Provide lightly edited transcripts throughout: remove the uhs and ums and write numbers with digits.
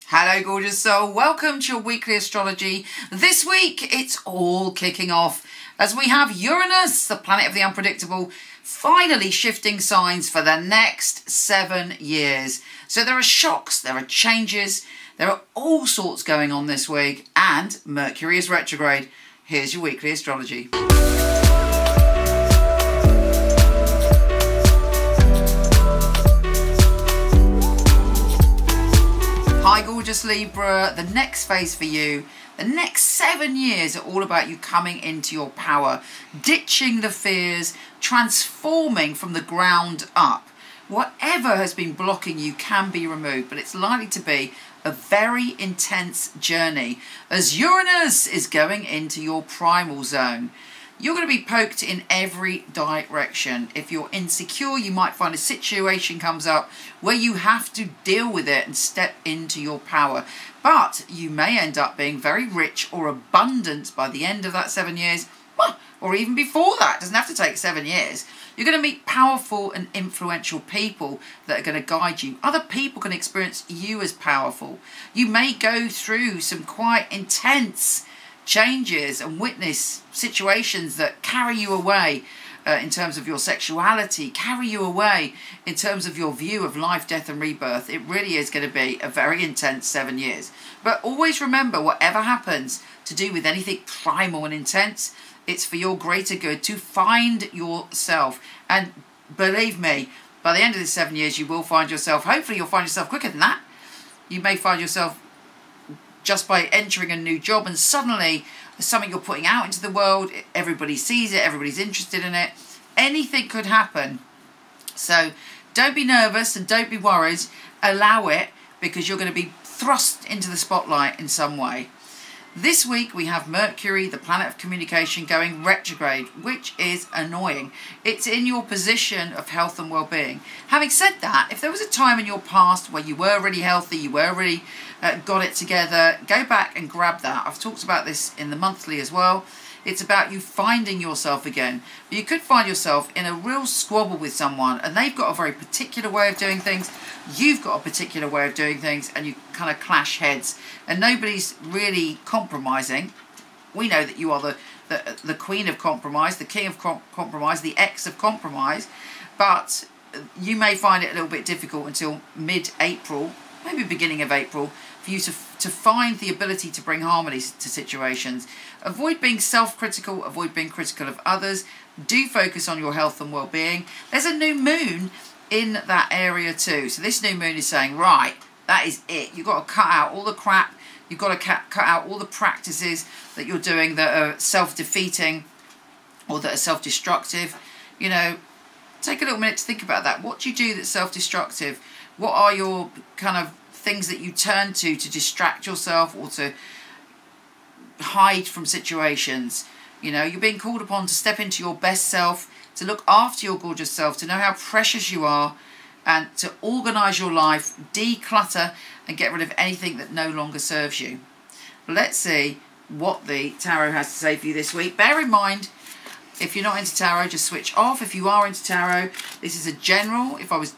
Hello gorgeous soul, welcome to your weekly astrology. This week it's all kicking off as we have Uranus, the planet of the unpredictable, finally shifting signs for the next 7 years. So there are shocks, there are changes, there are all sorts going on this week, and Mercury is retrograde. Here's your weekly astrology. Hi gorgeous Libra, the next phase for you, the next 7 years are all about you coming into your power, ditching the fears, transforming from the ground up. Whatever has been blocking you can be removed, but it's likely to be a very intense journey as Uranus is going into your primal zone. You're going to be poked in every direction. If you're insecure, you might find a situation comes up where you have to deal with it and step into your power. But you may end up being very rich or abundant by the end of that 7 years, or even before that. It doesn't have to take 7 years. You're going to meet powerful and influential people that are going to guide you. Other people can experience you as powerful. You may go through some quite intense changes and witness situations that carry you away in terms of your sexuality, carry you away in terms of your view of life, death and rebirth. It really is going to be a very intense 7 years. But always remember, whatever happens to do with anything primal and intense, it's for your greater good to find yourself. And believe me, by the end of the 7 years, you will find yourself. Hopefully you'll find yourself quicker than that. You may find yourself just by entering a new job, and suddenly there's something you're putting out into the world, everybody sees it, everybody's interested in it. Anything could happen. So don't be nervous and don't be worried. Allow it, because you're going to be thrust into the spotlight in some way. This week we have Mercury, the planet of communication, going retrograde, which is annoying. It's in your position of health and well-being. Having said that, if there was a time in your past where you were really healthy, you were really got it together, go back and grab that. I've talked about this in the monthly as well. It's about you finding yourself again. But you could find yourself in a real squabble with someone and they've got a very particular way of doing things. You've got a particular way of doing things and you kind of clash heads. And nobody's really compromising. We know that you are the queen of compromise, the king of compromise, the ex of compromise. But you may find it a little bit difficult until mid-April, maybe beginning of April, for you to find the ability to bring harmony to situations. Avoid being self-critical, avoid being critical of others. Do focus on your health and well-being. There's a new moon in that area too. So this new moon is saying, right, that is it. You've got to cut out all the crap. You've got to cut out all the practices that you're doing that are self-defeating or that are self-destructive. You know, take a little minute to think about that. What do you do that's self-destructive? What are your kind of things that you turn to distract yourself or to hide from situations? You know, you're being called upon to step into your best self, to look after your gorgeous self, to know how precious you are, and to organise your life, declutter and get rid of anything that no longer serves you. Let's see what the tarot has to say for you this week. Bear in mind, if you're not into tarot, just switch off. If you are into tarot, this is a general. If I was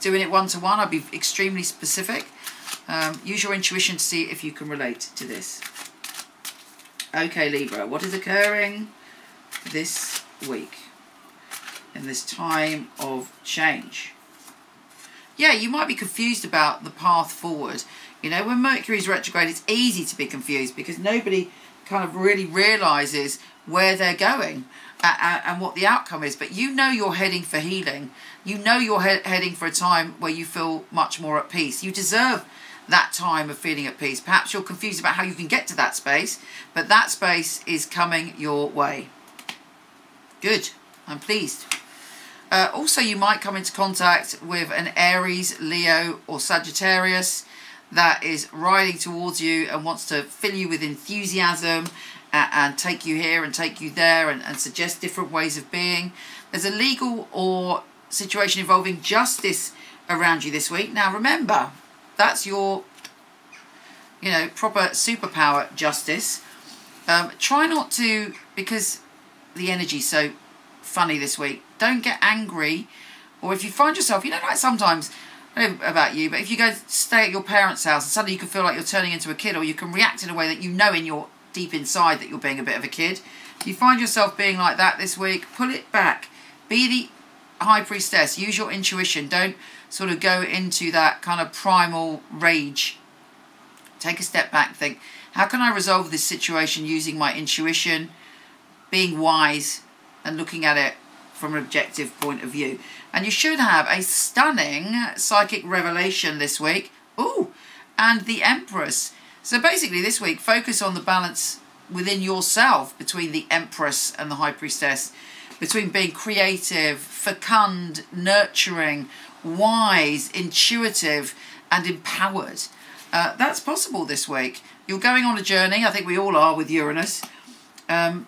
doing it one-to-one, I'd be extremely specific. Use your intuition to see if you can relate to this. Okay, Libra, what is occurring this week in this time of change? Yeah, you might be confused about the path forward. You know, when Mercury is retrograde, it's easy to be confused because nobody kind of really realises where they're going and what the outcome is. But you know you're heading for healing. You know you're heading for a time where you feel much more at peace. You deserve that time of feeling at peace. Perhaps you're confused about how you can get to that space, but that space is coming your way. Good. I'm pleased. Also, you might come into contact with an Aries, Leo or Sagittarius that is riding towards you and wants to fill you with enthusiasm and take you here and take you there and suggest different ways of being. There's a legal or situation involving justice around you this week. Now remember, that's your, you know, proper superpower, justice. Try not to, because the energy's so funny this week, don't get angry. Or if you find yourself, you know, like sometimes I don't know about you, but if you go stay at your parents' house and suddenly you can feel like you're turning into a kid, or you can react in a way that you know in your deep inside that you're being a bit of a kid. If you find yourself being like that this week, pull it back. Be the high priestess. Use your intuition. Don't sort of go into that kind of primal rage. Take a step back. Think, how can I resolve this situation using my intuition, being wise and looking at it from an objective point of view? And you should have a stunning psychic revelation this week. Ooh, and the Empress. So basically this week, focus on the balance within yourself between the Empress and the High Priestess, between being creative, fecund, nurturing, wise, intuitive, and empowered. That's possible this week. You're going on a journey, I think we all are with Uranus, and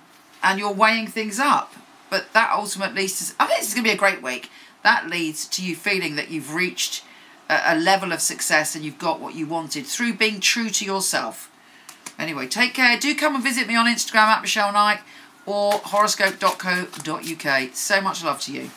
you're weighing things up. But that ultimately leads to, I think this is going to be a great week. That leads to you feeling that you've reached a level of success and you've got what you wanted through being true to yourself. Anyway, take care. Do come and visit me on Instagram at Michele Knight or horoscope.co.uk. So much love to you.